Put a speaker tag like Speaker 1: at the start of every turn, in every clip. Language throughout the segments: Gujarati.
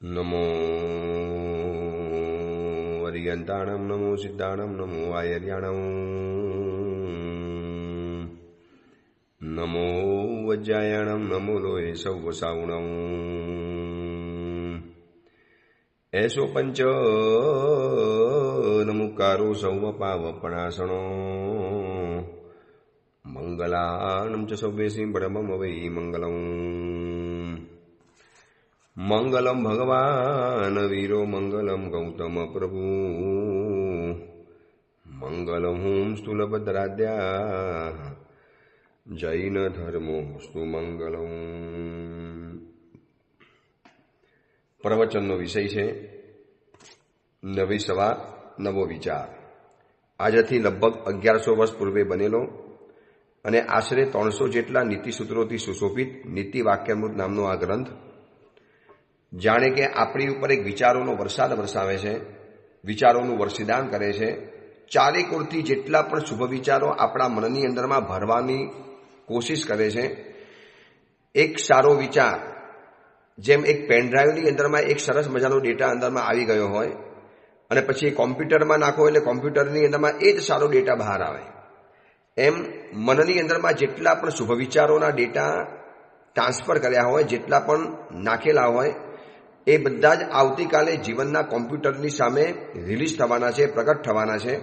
Speaker 1: નમો અરિયંતાણમ નમો સિદ્ધાણમ નમો આયર્યાણમ નમો વજ્જાયાણમ નમો લોહે સૌવસાવણમ એસો પંચ નમુકારો સૌવપાવપણાસણો મંગલાણમ ચ સૌવેસી પરમમ વૈ મંગલમ મંગલમ ભગવાન વીરો મંગલમ ગૌતમ પ્રભુ મંગલમ હુમ સ્થૂલભદ્રાદ્યા જૈન ધર્મોસ્તુ મંગલમ. પ્રવચનનો વિષય છે નવી સવા નવો વિચાર. આજથી લગભગ 1100 વર્ષ પૂર્વે બનેલો અને આશરે 300 જેટલા નીતિસૂત્રોથી સુશોભિત નીતિ વાક્યામૃત નામનો આ ગ્રંથ જાણે કે આપણી ઉપર એક વિચારોનો વરસાદ વરસાવે છે, વિચારોનું વર્ષિદાન કરે છે. ચારેકોરથી જેટલા પણ શુભ વિચારો આપણા મનની અંદરમાં ભરવાની કોશિશ કરે છે. એક સારો વિચાર જેમ એક પેનડ્રાઈવની અંદરમાં એક સરસ મજાનો ડેટા અંદરમાં આવી ગયો હોય અને પછી એ કોમ્પ્યુટરમાં નાખો એટલે કોમ્પ્યુટરની અંદરમાં એ જ સારો ડેટા બહાર આવે, એમ મનની અંદરમાં જેટલા પણ શુભ વિચારોના ડેટા ટ્રાન્સફર કર્યા હોય, જેટલા પણ નાખેલા હોય, એ બધા જ આવતીકાલે જીવનના કોમ્પ્યુટરની સામે રિલીઝ થવાના છે, પ્રગટ થવાના છે.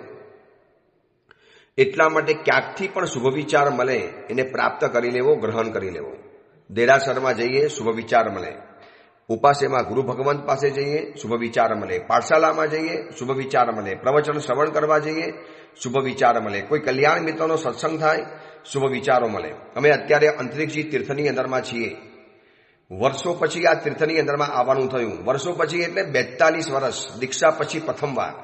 Speaker 1: એટલા માટે ક્યાંકથી પણ શુભ વિચાર મળે એને પ્રાપ્ત કરી લેવો, ગ્રહણ કરી લેવો. દેરાસરમાં જઈએ શુભ વિચાર મળે, ઉપાસેમાં ગુરુ ભગવંત પાસે જઈએ શુભ વિચાર મળે, પાઠશાલામાં જઈએ શુભ વિચાર મળે, પ્રવચન શ્રવણ કરવા જઈએ શુભ વિચાર મળે, કોઈ કલ્યાણ મિત્રનો સત્સંગ થાય શુભ વિચારો મળે. અમે અત્યારે અંતરિક્ષજી તીર્થની અંદરમાં છીએ. વર્ષો પછી આ તીર્થની અંદરમાં આવવાનું થયું. વર્ષો પછી એટલે 42 વર્ષ દીક્ષા પછી પ્રથમવાર.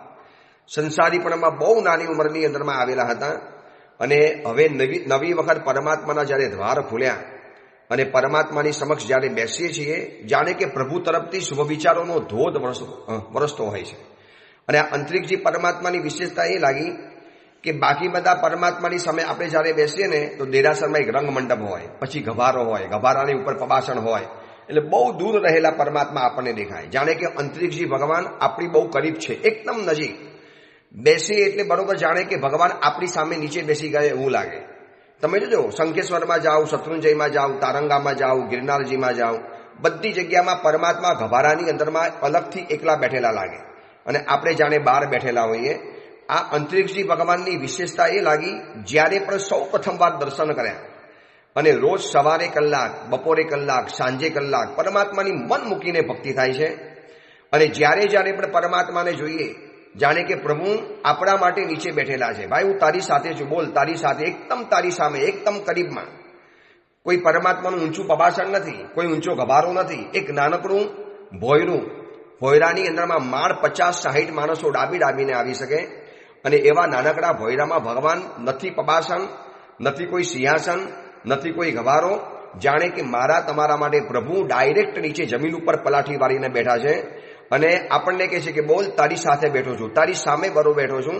Speaker 1: સંસારીપણમાં બહુ નાની ઉંમરની અંદરમાં આવેલા હતા અને હવે નવી વખત પરમાત્માના જ્યારે દ્વાર ખુલ્યા અને પરમાત્માની સમક્ષ જ્યારે બેસીએ છીએ, જાણે કે પ્રભુ તરફથી શુભ વિચારોનો ધોધ વરસતો હોય છે. અને આ અંતરિક્ષજી પરમાત્માની વિશેષતા એ લાગી કે બાકી બધા પરમાત્માની સામે આપણે જ્યારે બેસીએ ને તો દેરાસરમાં એક રંગમંડપ હોય, પછી ગભારો હોય, ગભારાની ઉપર પબાસણ હોય, એટલે બહુ દૂર રહેલા પરમાત્મા આપણને દેખાય. જાણે કે અંતરિક્ષજી ભગવાન આપણી બહુ કરીબ છે, એકદમ નજીક. બેસીએ એટલે બરોબર જાણે કે ભગવાન આપણી સામે નીચે બેસી ગયા એવું લાગે. તમે જોજો, શંખેશ્વરમાં જાઓ, શત્રુંજયમાં જાઓ, તારંગામાં જાઓ, ગિરનારજીમાં જાઓ, બધી જગ્યામાં પરમાત્મા ગભારાની અંદરમાં અલગથી એકલા બેઠેલા લાગે અને આપણે જાણે બહાર બેઠેલા હોઈએ. આ અંતરિક્ષજી ભગવાનની વિશેષતા એ લાગી, જ્યારે પણ સૌ પ્રથમવાર દર્શન કર્યા અને રોજ સવારે કલાક, બપોરે કલાક, સાંજે કલાક પરમાત્માની મન મૂકીને ભક્તિ થાય છે. અને જ્યારે પણ પરમાત્માને જોઈએ જાણે કે પ્રભુ આપણા માટે નીચે બેઠેલા છે. ભાઈ હું તારી સાથે છું, બોલ તારી સાથે, એકદમ તારી સામે, એકદમ કરીબમાં. કોઈ પરમાત્માનું ઊંચું પબાસણ નથી, કોઈ ઊંચો ગભારો નથી, એક નાનકડું ભોયરું. ભોયરાની અંદરમાં માળ 50-60 માણસો ડાબીને આવી શકે અને એવા નાનકડા ભોયરામાં ભગવાન નથી પબાસણ, નથી કોઈ સિંહાસન, નથી કોઈ ગભારો. જાણે કે મારા તમારા માટે પ્રભુ ડાયરેક્ટ નીચે જમીન ઉપર પલાઠી વાળીને બેઠા છે અને આપણને કહે છે કે બોલ તારી સાથે બેઠો છું, તારી સામે બરો બેઠો છું,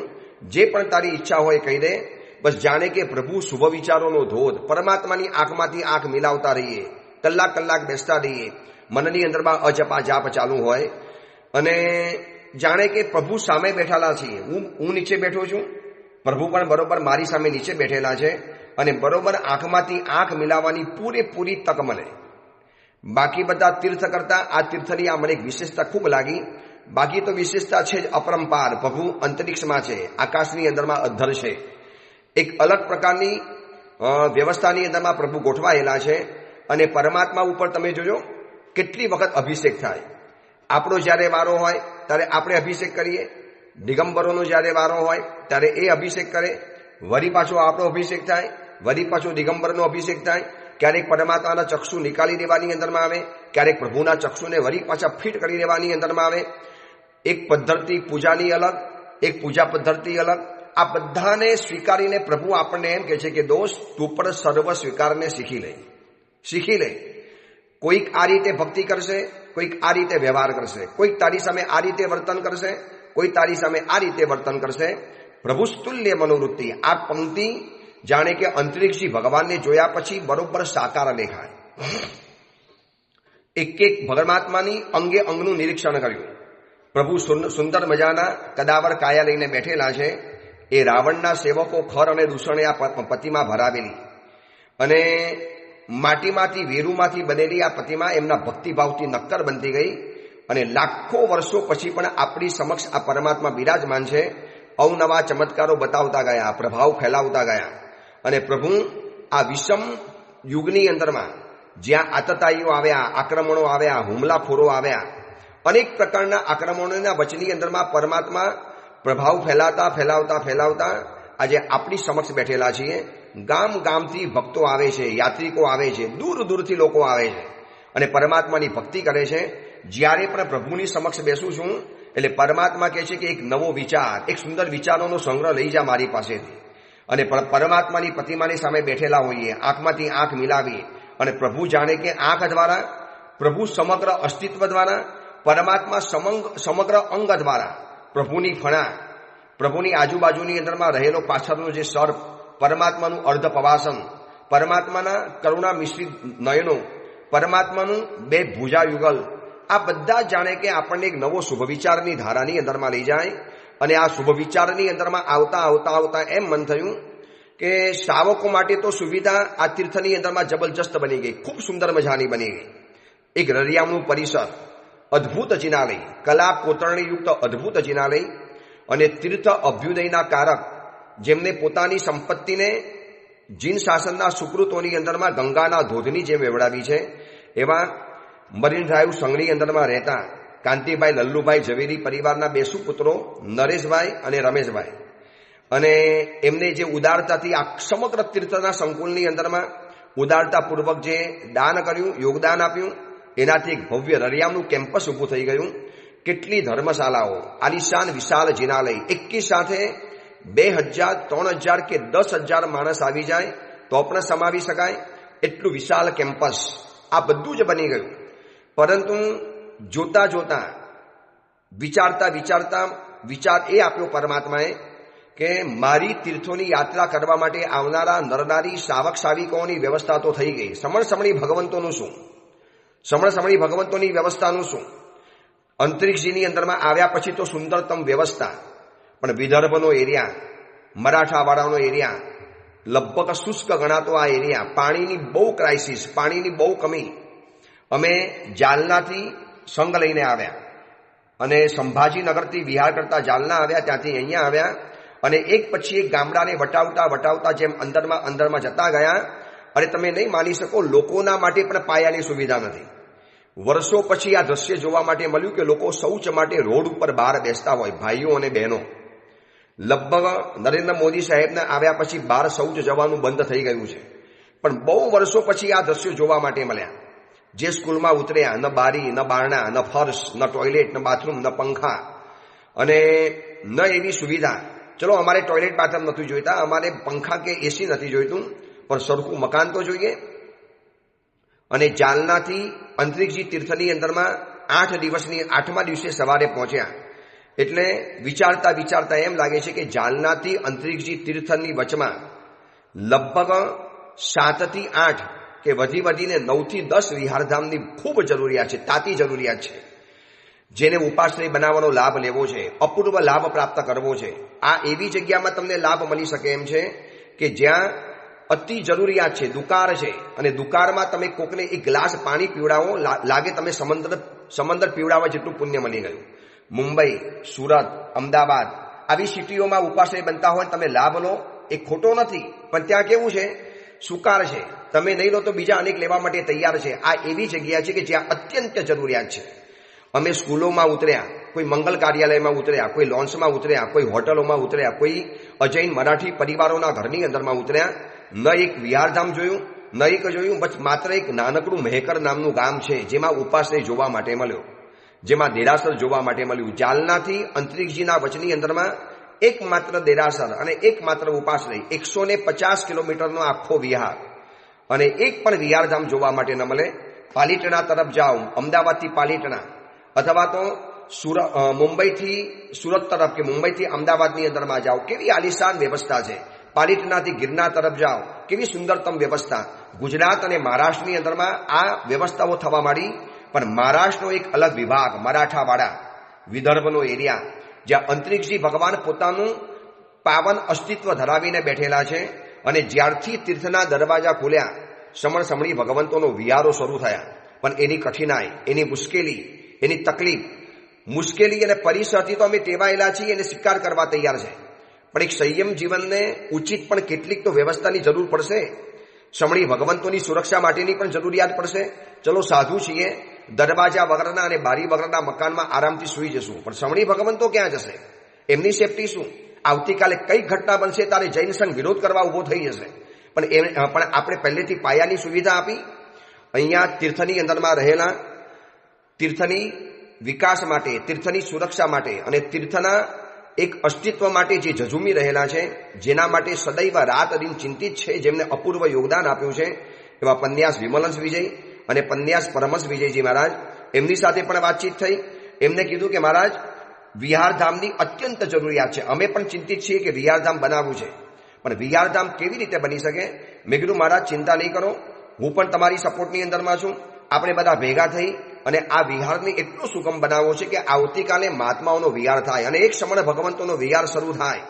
Speaker 1: જે પણ તારી ઈચ્છા હોય કહી દે. બસ જાણે કે પ્રભુ શુભ વિચારોનો ધોધ. પરમાત્માની આંખમાંથી આંખ મિલાવતા રહીએ, કલાક બેસતા રહીએ, મનની અંદરમાં અજપા જાપ ચાલુ હોય અને જાણે કે પ્રભુ સામે બેઠેલા છીએ. હું નીચે બેઠો છું, પ્રભુ પણ બરોબર મારી સામે નીચે બેઠેલા છે અને બરોબર આંખમાંથી આંખ મિલાવવાની પૂરેપૂરી તક મળે. બાકી બધા તીર્થ કરતા આ તીર્થની આ મને એક વિશેષતા ખૂબ લાગી. બાકી તો વિશેષતા છે જ અપરંપાર. પ્રભુ અંતરિક્ષમાં છે, આકાશની અંદરમાં અધ્ધર છે, એક અલગ પ્રકારની વ્યવસ્થાની અંદરમાં પ્રભુ ગોઠવાયેલા છે. અને પરમાત્મા ઉપર તમે જોજો કેટલી વખત અભિષેક થાય. આપણો જ્યારે વારો હોય ત્યારે આપણે અભિષેક કરીએ, દિગંબરોનો જ્યારે વારો હોય ત્યારે એ અભિષેક કરે, વરી પાછો આપણો અભિષેક થાય, વરી પાછો દિગંબરનો અભિષેક થાય. ક્યારેક પરમાત્માના ચક્ષુ નિકાલી દેવાની અંદરમાં આવે, ક્યારેક પ્રભુના ચક્ષુને વરી પાછા ફિટ કરી દેવાની અંદરમાં આવે. એક પદ્ધતિ પૂજાની અલગ, એક પૂજા પદ્ધતિ અલગ. આ બધાને સ્વીકારીને પ્રભુ આપણને એમ કહે છે કે દોસ્ત તું પણ સર્વ સ્વીકારને શીખી લે. કોઈક આ રીતે ભક્તિ કરશે, કોઈક આ રીતે વ્યવહાર કરશે, કોઈક તારી સામે આ રીતે વર્તન કરશે, કોઈ તારી સામે આ રીતે વર્તન કરશે. પ્રભુ સ્તુલ્ય મનોવૃત્તિ. આ પંક્તિ જાણે કે અંતરિક્ષજી ભગવાનને જોયા પછી બરોબર સાકાર દેખાય. એક એક પરમાત્માની અંગે અંગનું નિરીક્ષણ કર્યું. પ્રભુ સુંદર મજાના કદાવર કાયા લઈને બેઠેલા છે. એ રાવણના સેવકો ખર અને દૂષણે આ પતિમાં ભરાવેલી અને માટીમાંથી વેરુમાંથી બનેલી આ પ્રતિમા એમના ભક્તિભાવથી નક્કર બનતી ગઈ અને લાખો વર્ષો પછી પણ આપણી સમક્ષ આ પરમાત્મા બિરાજમાન છે. અવનવા ચમત્કારો બતાવતા ગયા, પ્રભાવ ફેલાવતા ગયા અને પ્રભુ આ વિષમ યુગની અંદરમાં જ્યાં આતતાઈઓ આવ્યા, આક્રમણો આવ્યા, હુમલાખોરો આવ્યા, અનેક પ્રકારના આક્રમણોના વચની અંદરમાં પરમાત્મા પ્રભાવ ફેલાવતા આજે આપણી સમક્ષ બેઠેલા છીએ. ગામ ગામથી ભક્તો આવે છે, યાત્રિકો આવે છે, દૂર દૂરથી લોકો આવે છે અને પરમાત્માની ભક્તિ કરે છે. જ્યારે પણ પ્રભુની સમક્ષ બેસું છું એટલે પરમાત્મા કહે છે કે એક નવો વિચાર, એક સુંદર વિચારોનો સંગ્રહ લઈ જા મારી પાસેથી. અને પરમાત્માની પ્રતિમાની સામે બેઠેલા હોઈએ, આંખમાંથી આંખ મિલાવીએ અને પ્રભુ જાણે કે આંખ દ્વારા, પ્રભુ સમગ્ર અસ્તિત્વ દ્વારા, પરમાત્મા સમગ્ર અંગ દ્વારા, પ્રભુની ફણા, પ્રભુની આજુબાજુની અંદરમાં રહેલો પાછળનો જે સર્પ, પરમાત્માનું અર્ધ પવાસન, પરમાત્માના કરુણા મિશ્રિત નયનો, પરમાત્માનું બે ભુજા યુગલ, આ બધા જાણે કે આપણને એક નવો શુભ વિચારની ધારાની અંદરમાં લઈ જાય. અને આ શુભ વિચારની અંદરમાં આવતા એમ મન થયું કે શ્રાવકો માટે તો સુવિધા આ તીર્થની અંદરમાં જબરજસ્ત બની ગઈ, ખૂબ સુંદર મજાની બની ગઈ. એક રરિયામનું પરિસર, અદ્ભુત જિનાલય, કલા કોતરણી યુક્ત અદ્ભુત જિનાલય અને તીર્થ અભ્યુદયના કારક, જેમને પોતાની સંપત્તિને જીન શાસનના સુકૃતોની અંદરમાં ગંગાના ધોધની જેમ વેવડાવી છે એવા મરીન ડ્રાઈવ સંઘની અંદરમાં રહેતા કાંતિભાઈ લલ્લુભાઈ ઝવેરી પરિવારના બે સુપુત્રો નરેશભાઈ અને રમેશભાઈ, અને એમને જે ઉદારતાથી આ સમગ્ર તીર્થના સંકુલની અંદરમાં ઉદારતાપૂર્વક જે દાન કર્યું, યોગદાન આપ્યું, એનાથી એક ભવ્ય રરિયામનું કેમ્પસ ઊભું થઈ ગયું. કેટલી ધર્મશાળાઓ, આલિશાન વિશાળ જિનાલય, એકી સાથે 2000, 3000 કે 10,000 માણસ આવી જાય તો પણ સમાવી શકાય એટલું વિશાળ કેમ્પસ, આ બધું જ બની ગયું. પરંતુ જોતા વિચારતા વિચાર એ આપ્યો પરમાત્માએ કે મારી તીર્થોની યાત્રા કરવા માટે આવનારા નરનારી શ્રાવક શ્રાવિકોની વ્યવસ્થા તો થઈ ગઈ, સમણી ભગવંતોનું શું, સમણી ભગવંતોની વ્યવસ્થાનું શું? અંતરિક્ષજીની અંદરમાં આવ્યા પછી તો સુંદરતમ વ્યવસ્થા, પણ વિદર્ભનો એરિયા, મરાઠાવાડાનો એરિયા, લગભગ શુષ્ક ગણાતો આ એરિયા, પાણીની બહુ ક્રાઇસિસ, પાણીની બહુ કમી. અમે જાલનાથી સંઘ લઈને આવ્યા અને સંભાજીનગરથી વિહાર કરતા જાલના આવ્યા, ત્યાંથી અહીંયા આવ્યા અને એક પછી એક ગામડાને વટાવતા જેમ અંદરમાં જતા ગયા. અને તમે નહીં માની શકો, લોકોના માટે પણ પાયાની સુવિધા નથી. વર્ષો પછી આ દ્રશ્ય જોવા માટે મળ્યું કે લોકો શૌચ માટે રોડ ઉપર બહાર બેસતા હોય, ભાઈઓ અને બહેનો. લગભગ નરેન્દ્ર મોદી સાહેબના આવ્યા પછી બહાર શૌચ જવાનું બંધ થઈ ગયું છે, પણ બહુ વર્ષો પછી આ દ્રશ્યો જોવા માટે મળ્યા. જે સ્કૂલમાં ઉતર્યા, ન બારી, ન બારણા, ન ફર્શ, ન ટોયલેટ, ન બાથરૂમ, ન પંખા અને ન એવી સુવિધા. ચલો અમારે ટોયલેટ બાથરૂમ નથી જોઈતા, અમારે પંખા કે એસી નથી જોઈતું, પણ સરખું મકાન તો જોઈએ. અને જાલનાથી અંતરિક્ષજી તીર્થની અંદરમાં 8મા દિવસે સવારે પહોંચ્યા. એટલે વિચારતા એમ લાગે છે કે જાલનાથી અંતરિક્ષજી તીર્થની વચમાં લગભગ 7 થી 8 કે વધીને 9 થી 10 વિહારધામની ખૂબ જરૂરિયાત છે, તાતી જરૂરિયાત છે. જેને ઉપાશ્રય બનાવવાનો લાભ લેવો છે, અપૂર્વ લાભ પ્રાપ્ત કરવો છે, આ એવી જગ્યામાં તમને લાભ મળી શકે એમ છે કે જ્યાં અતિ જરૂરિયાત છે, દુકાર છે, અને દુકારમાં તમે કોકને એક ગ્લાસ પાણી પીવડાવો, લાગે તમે સમંદર પીવડાવવા જેટલું પુણ્ય મળી ગયું. મુંબઈ, સુરત, અમદાવાદ આવી સિટીઓમાં ઉપાશ્રય બનતા હોય, તમે લાભ લો, એ ખોટો નથી, પણ ત્યાં કેવું છે, સુકાર છે, તમે નહીં લો તો બીજા અનેક લેવા માટે તૈયાર છે. આ એવી જગ્યા છે કે જ્યાં અત્યંત જરૂરિયાત છે. અમે સ્કૂલોમાં ઉતર્યા, કોઈ મંગલ કાર્યાલયમાં ઉતર્યા, કોઈ લોન્સમાં ઉતર્યા, કોઈ હોટલોમાં ઉતર્યા, કોઈ અજૈન મરાઠી પરિવારોના ઘરની અંદરમાં ઉતર્યા. ન એક વિહારધામ જોયું, ન એક જોયું, બસ માત્ર એક નાનકડું મહેકર નામનું ગામ છે જેમાં ઉપાશ્રય જોવા માટે મળ્યો, જેમાં દેરાસર જોવા માટે મળ્યું. જાલનાથી અંતરિક્ષજીના વચની અંદરમાં એકમાત્ર દેરાસર અને એકમાત્ર ઉપાશ્રય, 150 કિલોમીટરનો આખો વિહાર, અને એક પણ વિહારધામ જોવા માટે ન મળે. પાલીટણા તરફ જાઓ, અમદાવાદથી પાલીટણા, અથવા તો મુંબઈથી સુરત તરફ કે મુંબઈથી અમદાવાદની અંદરમાં જાઓ, કેવી આલિશાન વ્યવસ્થા છે. પાલીટનાથી ગિરનાર તરફ જાઓ, કેવી સુંદરતમ વ્યવસ્થા. ગુજરાત અને મહારાષ્ટ્રની અંદરમાં આ વ્યવસ્થાઓ થવા માંડી પણ મહારાષ્ટ્રનો એક અલગ વિભાગ, મરાઠાવાડા, વિદર્ભનો એરિયા, જ્યાં અંતરિક્ષજી ભગવાન પોતાનું પાવન અસ્તિત્વ ધરાવીને બેઠેલા છે. અને જ્યારથી તીર્થના દરવાજા ખોલ્યા, સમણ સમણી ભગવંતોનો વિહારો શરૂ થયા. પણ એની કઠિનાઈ, એની મુશ્કેલી, એની તકલીફ, મુશ્કેલી અને પરિસરથી તો અમે ટેવાયેલા છીએ, એને સ્વીકાર કરવા તૈયાર છે. પણ એક સંયમ જીવનને ઉચિત પણ કેટલીક તો વ્યવસ્થાની જરૂર પડશે. સમણી ભગવંતોની સુરક્ષા માટેની પણ જરૂરિયાત પડશે. ચલો સાધુ છીએ, દરવાજા વગરના અને બારી વગરના મકાનમાં આરામથી સૂઈ જશું, પણ સમણી ભગવંતો ક્યાં જશે? એમની સેફટી શું? આવતીકાલે કઈ ઘટના બનશે ત્યારે જૈન સંઘ વિરોધ કરવા ઉભો થઈ જશે. પણ આપણે પહેલેથી પાયાની સુવિધા આપી. અહીંયા તીર્થની અંદરમાં રહેલા, તીર્થની વિકાસ માટે, તીર્થની સુરક્ષા માટે અને તીર્થના એક અસ્તિત્વ માટે જે ઝઝૂમી રહેલા છે, જેના માટે સદૈવ રાત દિન ચિંતિત છે, જેમને અપૂર્વ યોગદાન આપ્યું છે, એવા પન્યાસ વિમલંશ વિજય અને પન્યાસ પરમહંસ વિજયજી મહારાજ, એમની સાથે પણ વાતચીત થઈ. એમને કીધું કે મહારાજ, વિહારધામની અત્યંત જરૂરિયાત છે. અમે પણ ચિંતિત છીએ કે વિહારધામ બનાવવું છે, પણ વિહારધામ કેવી રીતે બની શકે? મેં કીધું મહારાજ ચિંતા નહીં કરો, હું પણ તમારી સપોર્ટની અંદરમાં છું. આપણે બધા ભેગા થઈ અને આ વિહારને એટલો સુગમ બનાવવો છે કે આવતીકાલે મહાત્માઓનો વિહાર થાય અને એક સમણ ભગવંતોનો વિહાર શરૂ થાય.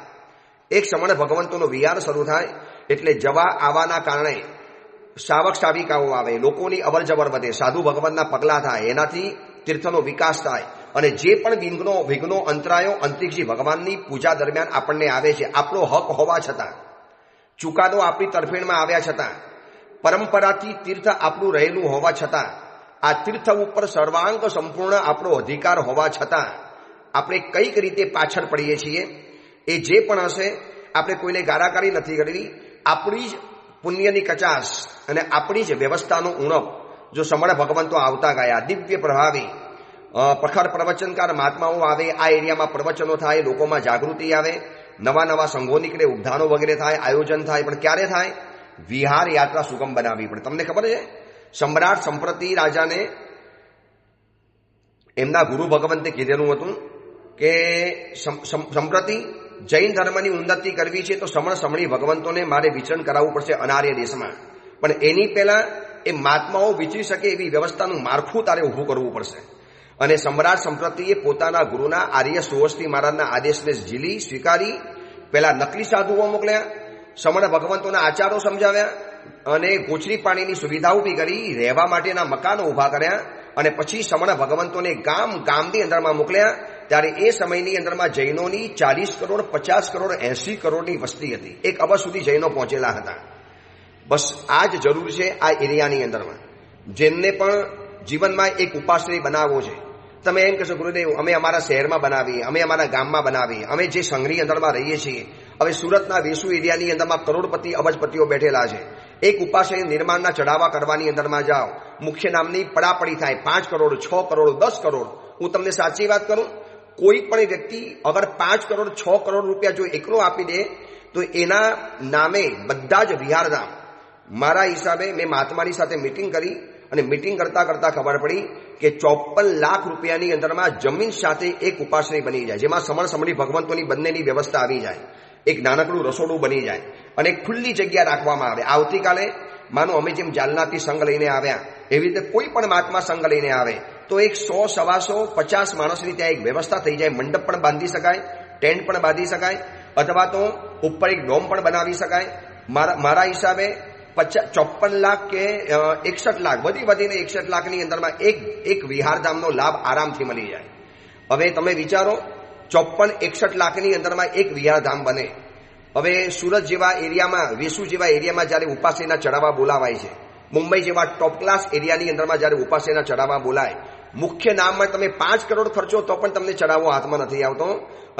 Speaker 1: એક સમણ ભગવંતોનો વિહાર શરૂ થાય એટલે જવા આવવાના કારણે શાવક શાવિકાઓ આવે, લોકોની અવર જવર વધે, સાધુ ભગવાનના પગલા થાય, એનાથી તીર્થનો વિકાસ થાય. અને જે પણ વિઘ્નો અંતરાયો અંતરિક્ષજી ભગવાનની પૂજા દરમિયાન આપણને આવે છે, આપણો હક હોવા છતાં, ચુકાદો આપણી તરફેણમાં આવ્યા છતાં, પરંપરાથી તીર્થ આપણું રહેલું હોવા છતાં, આ તીર્થ ઉપર સર્વાંગ સંપૂર્ણ આપણો અધિકાર હોવા છતાં આપણે કઈક રીતે પાછળ પડીએ છીએ. એ જે પણ હશે, આપણે કોઈને ગારાકારી નથી કરવી. આપણી જ પુણ્યની કચાશ અને આપણી જ વ્યવસ્થાનો ઉણપ. જો સમણ ભગવંતો આવતા ગયા, દિવ્ય પ્રભાવી પ્રખર પ્રવચનકાર મહાત્માઓ આવે, આ એરિયામાં પ્રવચનો થાય, લોકોમાં જાગૃતિ આવે, નવા નવા સંઘો નીકળે, ઉદ્ધાનો વગેરે થાય, આયોજન થાય. પણ ક્યારે થાય? વિહાર યાત્રા સુગમ બનાવવી પડે. તમને ખબર છે, સમ્રાટ સંપ્રતિ રાજાને એમના ગુરુ ભગવંતે કીધેલું હતું કે સંપ્રતિ જૈન ધર્મની ઉન્નતિ કરવી છે તો સમણી ભગવંતોને મારે વિચરણ કરાવવું પડશે અનાર્ય દેશમાં. પણ એની પહેલા એ મહાત્માઓ વિચરી શકે એવી વ્યવસ્થાનું માળખું તારે ઊભું કરવું પડશે. અને સમ્રાટ સંપ્રતિએ પોતાના ગુરુના આર્ય સુવસ્તી મહારાજના આદેશને ઝીલી સ્વીકારી પહેલા નકલી સાધુઓ મોકલ્યા, સમણ ભગવંતોના આચારો સમજાવ્યા અને ગોચરી પાણીની સુવિધા ઊભી કરી, રહેવા માટેના મકાનો ઊભા કર્યા અને પછી સમણ ભગવંતોને ગામની અંદરમાં મોકલ્યા. ત્યારે એ સમયની અંદરમાં જૈનોની 40 કરોડ 50 કરોડ 80 કરોડની વસ્તી હતી. 1 અબજ સુધી જૈનો પહોંચેલા હતા. બસ આ જ જરૂર છે આ એરિયાની અંદરમાં. જેમને પણ જીવનમાં એક ઉપાશ્રય બનાવવો છે. તમે એમ કહેશો ગુરુદેવ અમે અમારા શહેરમાં બનાવીએ, અમે અમારા ગામમાં બનાવીએ, અમે જે સંઘની અંદરમાં રહીએ છીએ. હવે સુરતના વેસુ એરિયાની અંદરમાં કરોડપતિ અબજપતિઓ બેઠેલા છે. એક ઉપાશ્રય નિર્માણના ચઢાવા કરવાની અંદરમાં જાઓ, મુખ્ય નામની પડાપડી થાય, 5 કરોડ 6 કરોડ 10 કરોડ. હું તમને સાચી વાત કરું, કોઈ પણ વ્યક્તિ અગર 5 કરોડ 6 કરોડ રૂપિયા જો એકલો આપી દે તો એના નામે બધા જ વિહારધામ, મારા હિસાબે મેં મહાત્માની સાથે મિટિંગ કરી અને મિટિંગ કરતા કરતા ખબર પડી કે 54 લાખ રૂપિયાની અંદરમાં જમીન સાથે એક ઉપાશ્રય બની જાય, જેમાં સમણી ભગવંતોની બંનેની વ્યવસ્થા આવી જાય, એક નાનકડું રસોડું બની જાય અને ખુલ્લી જગ્યા રાખવામાં આવે. આવતીકાલે માનો અમે જેમ જાલનાથી સંઘ લઈને આવ્યા એવી રીતે કોઈ પણ મહાત્મા સંઘ લઈને આવે તો એક 100 125 50 માણસની ત્યાં એક વ્યવસ્થા થઈ જાય. મંડપ પણ બાંધી શકાય, ટેન્ટ પણ બાંધી શકાય, અથવા તો ઉપર એક ડોમ પણ બનાવી શકાય. મારા હિસાબે 54 લાખ કે 61 લાખ વધીને 61 લાખની અંદરમાં એક વિહારધામનો લાભ આરામથી મળી જાય. હવે તમે વિચારો 54-61 લાખની અંદરમાં એક વિહારધામ બને. હવે સુરત જેવા એરિયામાં, વેસુ જેવા એરિયામાં જ્યારે ઉપાશ્રયના ચઢાવા બોલાવાય છે, મુંબઈ જેવા ટોપ ક્લાસ એરિયાની અંદરમાં જ્યારે ઉપાશ્રયના ચઢાવા બોલાય, મુખ્ય નામમાં તમે 5 કરોડ ખર્ચો તો પણ તમને ચઢાવો હાથમાં નથી આવતો.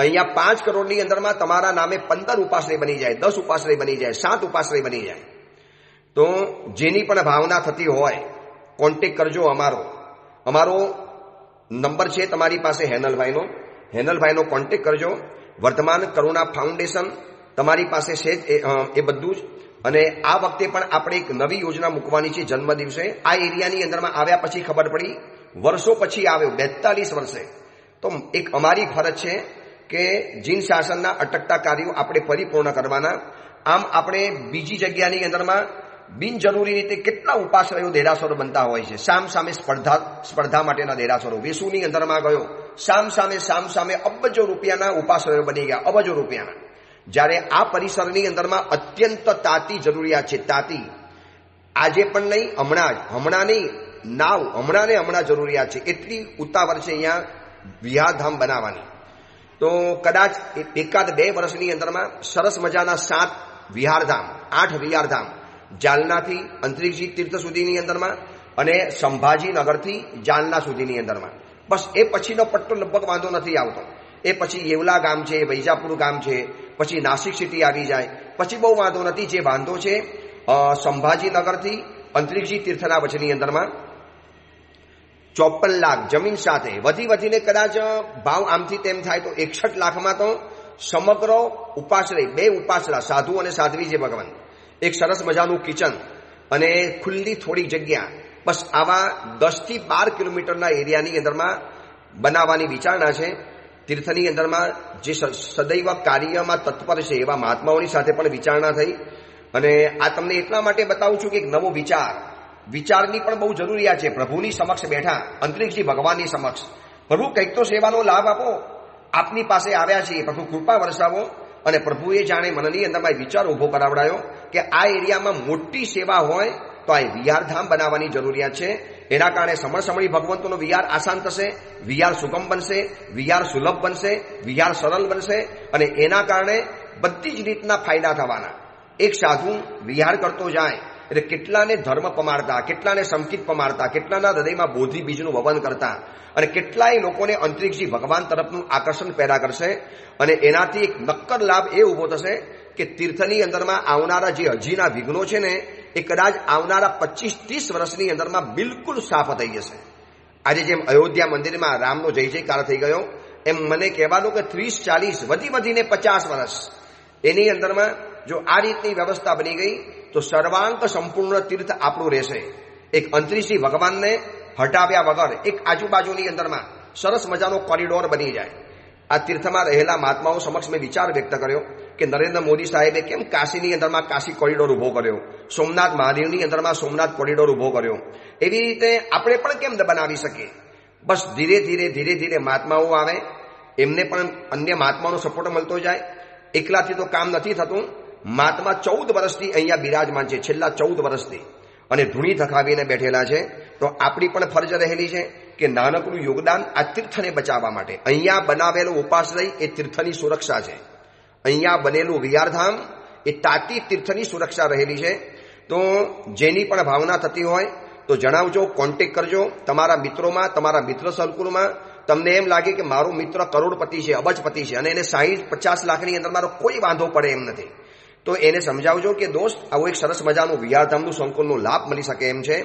Speaker 1: અહીંયા 5 કરોડની અંદરમાં તમારા નામે 15 ઉપાશ્રય બની જાય, 10 ઉપાશ્રય બની જાય, 7 ઉપાશ્રય બની જાય. તો જેની પણ ભાવના થતી હોય કોન્ટેક કરજો. અમારો નંબર છે તમારી પાસે હેનલભાઈનો કોન્ટેક કરજો. વર્ધમાન કરુણા ફાઉન્ડેશન તમારી પાસે છે એ બધું જ. અને આ વખતે પણ આપણે એક નવી યોજના મૂકવાની છે જન્મ દિવસે. આ એરિયાની અંદરમાં આવ્યા પછી ખબર પડી, વર્ષો પછી આવ્યો, 42 વર્ષે. તો એક અમારી ફરજ છે કે જીન શાસનના અટકતા કાર્યો આપણે પરિપૂર્ણ કરવાના. આમ આપણે બીજી જગ્યાની અંદરમાં બિનજરૂરી રીતે કેટલા ઉપાશ્રયો દેરાસરો બનતા હોય છે. સામ સામે સ્પર્ધા માટેના દેરાસરો. વેસુની અંદરમાં ગયો, સામ સામે અબજો રૂપિયાના ઉપાશ્રયો બની ગયા, અબજો રૂપિયાના. જ્યારે આ પરિસરની અંદરમાં અત્યંત તાતી જરૂરિયાત છે. તાતી આજે પણ નહીં, હમણાં નહીં, હમણાં જરૂરિયાત છે. એટલી ઉતાવળ છે અહીંયા વિહારધામ બનાવવાની. તો કદાચ એકાદ 2 વર્ષની અંદરમાં સરસ મજાના 7 વિહારધામ, 8 વિહારધામ, જાલનાથી અંતરિક્ષજી તીર્થ સુધીની અંદરમાં અને સંભાજીનગરથી જાલના સુધીની અંદરમાં. બસ એ પછીનો પટ્ટો લગભગ વાંધો નથી આવતો. એ પછી યેવલા ગામ છે, વૈજાપુર ગામ છે, પછી નાસિક સિટી આવી જાય, પછી બહુ વાંધો નથી. જે વાંધો છે સંભાજીનગરથી અંતરિક્ષજી તીર્થના વચની અંદરમાં 54 લાખ જમીન સાથે વધીને કદાચ ભાવ આમથી તેમ થાય તો 61 લાખમાં તો સમગ્ર ઉપાશ્રય, 2 ઉપાસરા, સાધુ અને સાધ્વી છે ભગવાન, એક સરસ મજાનું કિચન અને ખુલ્લી થોડી જગ્યા, બસ આવા 10 થી 12 કિલોમીટરના એરિયાની અંદરમાં બનાવવાની વિચારણા છે. તીર્થની અંદરમાં જે સદૈવ કાર્યમાં તત્પર છે એવા મહાત્માઓની સાથે પણ વિચારણા થઈ. અને આ તમને એટલા માટે બતાવું છું કે એક નવો વિચારની પણ બહુ જરૂરિયાત છે. પ્રભુની સમક્ષ બેઠા, અંતરિક્ષજી ભગવાનની સમક્ષ, પ્રભુ કંઈક તો સેવાનો લાભ આપો, આપની પાસે આવ્યા છીએ, પ્રભુ કૃપા વરસાવો. અને પ્રભુએ જાણે મનની અંદરમાં વિચાર ઉભો કરાવડાયો કે આ એરિયામાં મોટી સેવા હોય તો આ વિહારધામ બનાવવાની જરૂરિયાત છે. એના કારણે સમળી ભગવંતોનો વિહાર આસાન થશે, વિહાર સુગમ બનશે, વિહાર સુલભ બનશે, વિહાર સરળ બનશે. અને એના કારણે બધી જ રીતના ફાયદા થવાના. એક સાધુ વિહાર કરતો જાય એટલે કેટલાને ધર્મ પમાડતા, કેટલાને સંકિત પમાડતા, કેટલાના હૃદયમાં બોધિ બીજનું વવન કરતા, અને કેટલાય લોકોને અંતરિક્ષજી ભગવાન તરફનું આકર્ષણ પેદા કરશે. અને એનાથી એક નક્કર લાભ એ ઊભો થશે કે તીર્થની અંદરમાં આવનારા જે હજીના વિઘ્નો છે ને એ કદાચ આવનારા 25-30 વર્ષની અંદરમાં બિલકુલ સાફ થઈ જશે. આજે જેમ અયોધ્યા મંદિરમાં રામનો જય જયકાર થઈ ગયો, એમ મને કહેવાનું કે 30-40 વધીને 50 વર્ષ એની અંદરમાં જો આ રીતની વ્યવસ્થા બની ગઈ તો સર્વાંક સંપૂર્ણ તીર્થ આપણું રહેશે. એક અંતરિક્ષજી ભગવાનને હટાવ્યા વગર એક આજુબાજુની અંદરમાં સરસ મજાનો કોરિડોર બની જાય. આ તીર્થમાં રહેલા મહાત્માઓ સમક્ષ મેં વિચાર વ્યક્ત કર્યો કે નરેન્દ્ર મોદી સાહેબે કેમ કાશીની અંદરમાં કાશી કોરિડોર ઉભો કર્યો, સોમનાથ મહાદેવની અંદરમાં સોમનાથ કોરિડોર ઉભો કર્યો, એવી રીતે આપણે પણ કેમ બનાવી શકીએ. બસ ધીરે મહાત્માઓ આવે, એમને પણ અન્ય મહાત્માઓનો સપોર્ટ મળતો જાય. એકલાથી તો કામ નથી થતું. મહાત્મા 14 વર્ષથી અહીંયા બિરાજમાન છે, છેલ્લા 14 વર્ષથી, અને ધૂણી થકાવીને બેઠેલા છે. તો આપણી પણ ફરજ રહેલી છે કે નાનકડું યોગદાન આ તીર્થને બચાવવા માટે. અહીંયા બનાવેલું ઉપાશ્રય એ તીર્થની સુરક્ષા છે. અહીંયા બનેલું વિહારધામ એ તાતી તીર્થની સુરક્ષા રહેલી છે. તો જેની પણ ભાવના થતી હોય તો જણાવજો, કોન્ટેક કરજો તમારા મિત્રોમાં, તમારા મિત્ર સર્કુલમાં. તમને એમ લાગે કે મારો મિત્ર કરોડપતિ છે, અબજપતિ છે અને એને 60-50 લાખની અંદર મારો કોઈ વાંધો પડે એમ નથી, તો એને સમજાવજો કે દોસ્ત આવું એક સરસ મજાનું વિહારધામનું સંકુલનો લાભ મળી શકે એમ છે.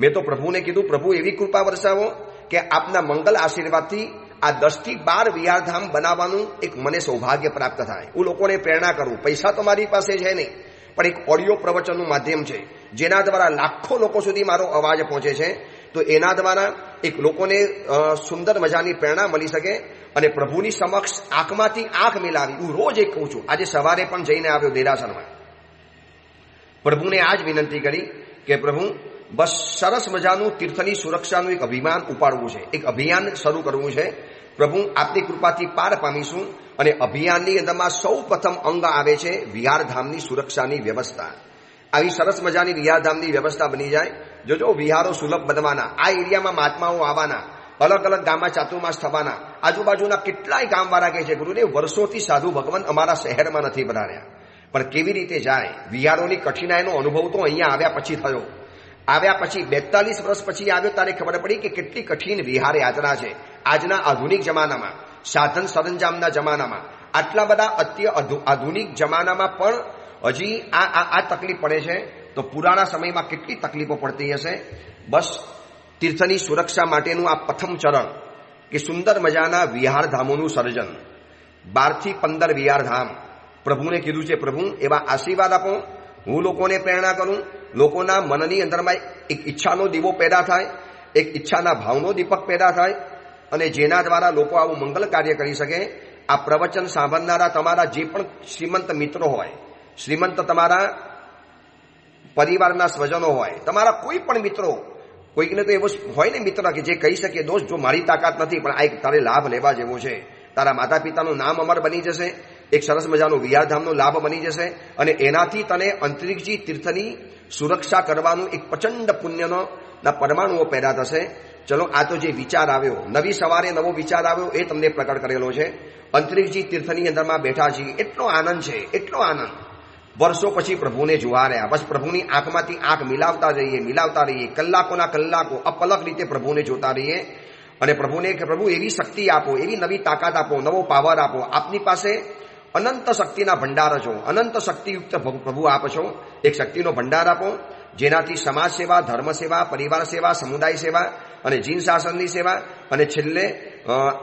Speaker 1: મેં તો પ્રભુને કીધું, પ્રભુ એવી કૃપા વરસાવો કે આપના મંગલ આશીર્વાદથી આ 10 થી 12 વિહારધામ બનાવવાનું એક મને સૌભાગ્ય પ્રાપ્ત થાય. હું લોકોને પ્રેરણા કરું. પૈસા તો મારી પાસે છે નહીં, પણ એક ઓડિયો પ્રવચનનું માધ્યમ છે જેના દ્વારા લાખો લોકો સુધી મારો અવાજ પહોંચે છે. તો એના દ્વારા એક લોકોને સુંદર મજાની પ્રેરણા મળી શકે. અને પ્રભુની સમક્ષ આંખમાંથી આંખ મિલાવી, હું રોજ એક કહું છું. આજે સવારે પણ જઈને આવ્યો દેરાસરમાં, પ્રભુને આ જ વિનંતી કરી કે પ્રભુ બસ સરસ મજાનું તીર્થની સુરક્ષાનું એક અભિયાન ઉપાડવું છે, એક અભિયાન શરૂ કરવું છે. પ્રભુ આપની કૃપાથી પાર પામીશું. અને અભિયાનની અંદરમાં સૌ પ્રથમ અંગ આવે છે વિહારધામની સુરક્ષાની વ્યવસ્થા. આવી સરસ મજાની વિહારધામની વ્યવસ્થા બની જાય. જોજો વિહારો સુલભ બનવાના, આ એરિયામાં મહાત્માઓ આવવાના, અલગ અલગ ગામમાં ચાતુર્માસ થવાના. આજુબાજુના કેટલાય ગામવાળા કહે છે ગુરુદેવ વર્ષોથી સાધુ ભગવાન અમારા શહેરમાં નથી બનાવ્યા, પણ કેવી રીતે જાય. વિહારોની કઠિનાઈનો અનુભવ તો અહીંયા આવ્યા પછી થયો. આવ્યા પછી 42 વર્ષ પછી આવ્યો ત્યારે ખબર પડી કે કેટલી કઠિન વિહાર યાત્રા છે. આજના આધુનિક જમાનામાં, સાધન સરંજામના જમાનામાં, આટલા બધા આધુનિક જમાનામાં પણ હજી આ તકલીફ પડે છે. તો પુરાણા સમયમાં કેટલી તકલીફો પડતી હશે. બસ તીર્થની સુરક્ષા માટેનું આ પ્રથમ ચરણ કે સુંદર મજાના વિહારધામોનું સર્જન. 12 થી 15 વિહારધામ પ્રભુને કીધું છે. પ્રભુ એવા આશીર્વાદ આપો, હું લોકોને પ્રેરણા કરું, લોકોના મનની અંદરમાં એક ઈચ્છાનો દીવો પેદા થાય, એક ઈચ્છાના ભાવનો દીપક પેદા થાય, અને જેના દ્વારા લોકો આવું મંગલ કાર્ય કરી શકે. આ પ્રવચન સાંભળનારા તમારા જે પણ શ્રીમંત મિત્રો હોય, શ્રીમંત તમારા પરિવારના સ્વજનો હોય, તમારા કોઈ પણ મિત્રો, કોઈકને તો એવો હોય ને મિત્ર કે જે કહી શકે દોસ્ત જો મારી તાકાત નથી પણ આ એક તારે લાભ લેવા જેવો છે, તારા માતા પિતાનું નામ અમર બની જશે, એક સરસ મજાનો વિહારધામનો લાભ બની જશે અને એનાથી તને અંતરિક્ષજી તીર્થની સુરક્ષા કરવાનું એક પ્રચંડ પુણ્યના પરમાણુઓ પેદા થશે. ચલો, આ તો જે વિચાર આવ્યો, નવી સવારે નવો વિચાર આવ્યો એ તમને પ્રકટ કરેલો છે. અંતરિક્ષજી તીર્થની અંદરમાં બેઠા છીએ, એટલો આનંદ છે, એટલો આનંદ. વર્ષો પછી પ્રભુને જોવા રહ્યા, બસ પ્રભુની આંખમાંથી આંખ મિલાવતા રહીએ, કલાકોના કલાકો અપલક રીતે પ્રભુને જોતા રહીએ અને પ્રભુને કે પ્રભુ એવી શક્તિ આપો, એવી નવી તાકાત આપો, નવો પાવર આપો. આપની પાસે અનંત શક્તિના ભંડાર છો, અનંત શક્તિયુક્ત પ્રભુ આપ છો. એક શક્તિનો ભંડાર આપો જેનાથી સમાજ સેવા, ધર્મ સેવા, પરિવાર સેવા, સમુદાય સેવા અને જીન શાસનની સેવા અને છેલ્લે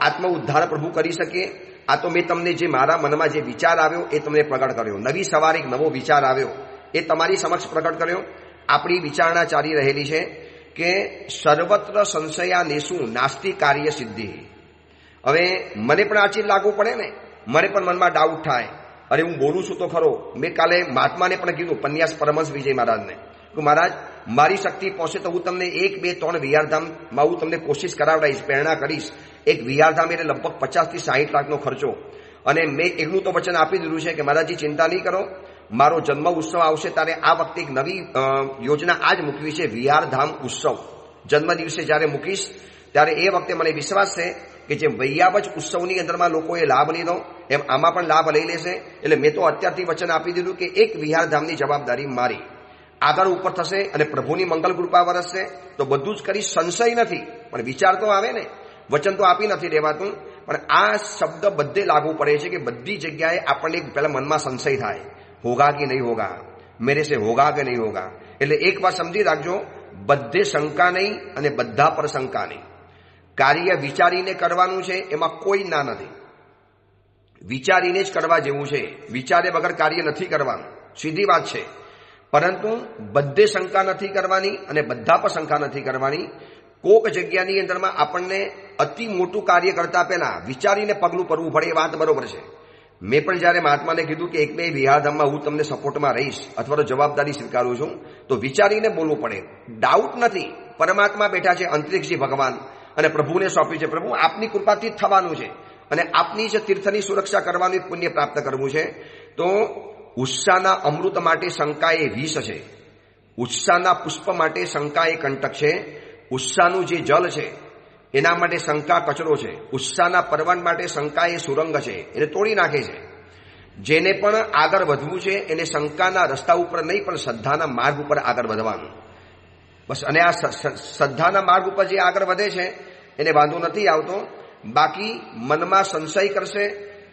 Speaker 1: આત્મ ઉદ્ધાર પ્રભુ કરી શકીએ. આ તો મેં તમને જે મારા મનમાં જે વિચાર આવ્યો એ તમને પ્રગટ કર્યો. નવી સવારે એક નવો વિચાર આવ્યો એ તમારી સમક્ષ પ્રગટ કર્યો. આપણી વિચારણા ચાલી રહેલી છે કે સર્વત્ર સંશયાનેષુ નાસ્તિ કાર્ય સિદ્ધિ. હવે મને પણ આ ચીજ લાગુ પડે ને, મને પણ મનમાં ડાઉટ થાય, અરે હું બોલું છું તો ખરો. મેં કાલે મહાત્માને પણ કીધું, પન્યાસ પરમહંસ વિજય મહારાજને, કે મહારાજ મારી શક્તિ પહોંચે તો હું તમને 1, 2, 3 વિહારધામમાં હું તમને કોશિશ કરાવડાવીશ, પ્રેરણા કરીશ. એક વિહારધામ એટલે લગભગ 50 થી 60 લાખનો ખર્ચો. અને મેં એકનું તો વચન આપી દીધું છે કે મહારાજજી ચિંતા નહીં કરો, મારો જન્મ ઉત્સવ આવશે ત્યારે આ વખતે એક નવી યોજના આજ મૂકવી છે, વિહારધામ ઉત્સવ. જન્મ દિવસે જ્યારે મૂકીશ ત્યારે એ વખતે મને વિશ્વાસ છે કે જેમ વૈયાવજ ઉત્સવની અંદરમાં લોકોએ લાભ લીધો એમ આમાં પણ લાભ લઈ લેશે. એટલે મેં તો અત્યારથી વચન આપી દીધું કે એક વિહારધામની જવાબદારી મારી. આગળ ઉપર થશે અને પ્રભુની મંગલ કૃપા વરસશે તો બધું જ કરીશ, સંશય નથી. પણ વિચાર તો આવે ને, વચન તો આપી નથી દેવાતું. પણ આ શબ્દ બધે લાગુ પડે છે કે બધી જગ્યાએ આપણને પહેલા મનમાં સંશય થાય, હોગા કે નહીં હોગા, મેરે સે હોગા કે નહીં હોગા. એટલે એક વાત સમજી રાખજો, બધે શંકા નહીં અને બધા પર શંકા નહીં. કાર્ય વિચારીને કરવાનું છે, એમાં કોઈ ના નથી. વિચારીને જ કરવા જેવું છે, વિચારે વગર કાર્ય નથી કરવાનું, સીધી વાત છે. પરંતુ બધે શંકા નથી કરવાની અને બધા પર શંકા નથી કરવાની. કોક જગ્યાની અંદરમાં આપણને અતિ મોટું કાર્ય કરતા પહેલા વિચારીને પગલું ભરવું પડે, એ વાત બરોબર છે. મેં પણ જ્યારે મહાત્માને કીધું કે 1, 2 વિહારધામમાં હું તમને સપોર્ટમાં રહીશ અથવા તો જવાબદારી સ્વીકારું છું, તો વિચારીને બોલવું પડે. ડાઉટ નથી, પરમાત્મા બેઠા છે, અંતરિક્ષજી ભગવાન, અને પ્રભુને સોંપ્યું છે. પ્રભુ આપની કૃપાથી જ થવાનું છે અને આપની જ તીર્થની સુરક્ષા કરવાનું પુણ્ય પ્રાપ્ત કરવું છે. તો ઉત્સાહના અમૃત માટે શંકા એ વિષ છે, ઉત્સાહના પુષ્પ માટે શંકા એ કંટક છે, ઉત્સાહનું જે જલ છે એના માટે શંકા કચરો છે, ઉત્સાહના પર્વત માટે શંકા એ સુરંગ છે, એને તોડી નાખે છે. જેને પણ આગળ વધવું છે એને શંકાના રસ્તા ઉપર નહીં પણ શ્રદ્ધાના માર્ગ ઉપર આગળ વધવાનું બસ. અને આ શ્રદ્ધાના માર્ગ ઉપર જે આગળ વધે છે એને વાંધો નથી આવતો. બાકી મનમાં સંશય કરશે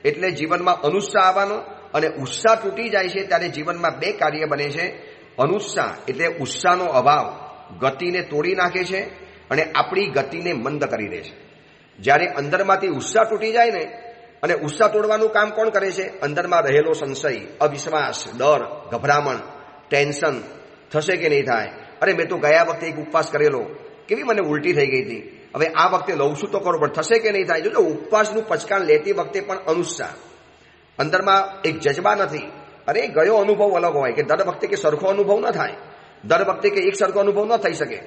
Speaker 1: એટલે જીવનમાં અનુત્સાહ આવવાનો, અને ઉત્સાહ તૂટી જાય છે ત્યારે જીવનમાં 2 કાર્ય બને છે. અનુત્સાહ એટલે ઉત્સાહનો અભાવ ગતિને તોડી નાખે છે અને આપણી ગતિને મંદ કરી દે છે. જ્યારે અંદરમાંથી ઉત્સાહ તૂટી જાય ને, અને ઉત્સાહ તોડવાનું કામ કોણ કરે છે? અંદરમાં રહેલો સંશય, અવિશ્વાસ, ડર, ગભરામણ, ટેન્શન, થશે કે નહીં થાય. અરે મેં તો ગયા વખતે એક ઉપવાસ કરેલો, કેવી મને ઉલટી થઈ ગઈ હતી, હવે આ વખતે લઉં છું તો ખરો પણ થશે કે નહીં થાય. જો ઉપવાસનું પચકાણ લેતી વખતે પણ અનુત્સાહ, અંદરમાં એક જજ્બા નથી. અરે ગયો અનુભવ અલગ હોય કે દર વખતે કે સરખો અનુભવ ન થાય, દર વખતે કે એક સરખો અનુભવ ન થઈ શકે.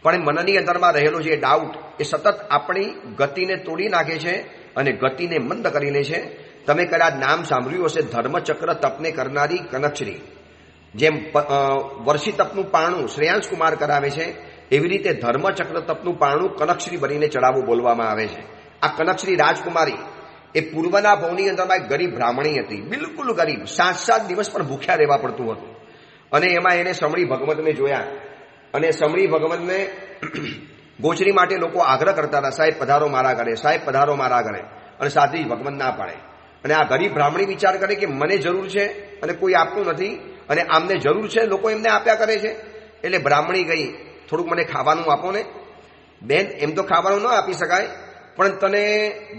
Speaker 1: પણ મનની અંદરમાં રહેલો જે ડાઉટ એ સતત આપણી ગતિને તોડી નાખે છે અને ગતિને મંદ કરી લે છે. તમે કદાચ નામ સાંભળ્યું હશે, ધર્મચક્ર તપને કરનારી કનકશ્રી. જેમ વર્ષી તપનું પારણું શ્રેયાંશ કુમાર કરાવે છે, એવી રીતે ધર્મચક્ર તપનું પારણું કનકશ્રી બનીને ચડાવવું બોલવામાં આવે છે. આ કનકશ્રી રાજકુમારી એ પૂર્વના ભવની અંદરમાં એક ગરીબ બ્રાહ્મણી હતી, બિલકુલ ગરીબ, 7 દિવસ પણ ભૂખ્યા રહેવા પડતું હતું. અને એમાં એને સમળી ભગવંતને જોયા અને સમળી ભગવંતને ગોચરી માટે લોકો આગ્રહ કરતા હતા, સાહેબ પધારો મારા ઘરે, સાહેબ પધારો મારા ઘરે. અને સાથી ભગવંત ના પાડે. અને આ ગરીબ બ્રાહ્મણી વિચાર કરે કે મને જરૂર છે અને કોઈ આપતું નથી, અને આમને જરૂર છે, લોકો એમને આપ્યા કરે છે. એટલે બ્રાહ્મણી ગઈ, થોડુંક મને ખાવાનું આપો ને. બેન, એમ તો ખાવાનું ન આપી શકાય, પણ તને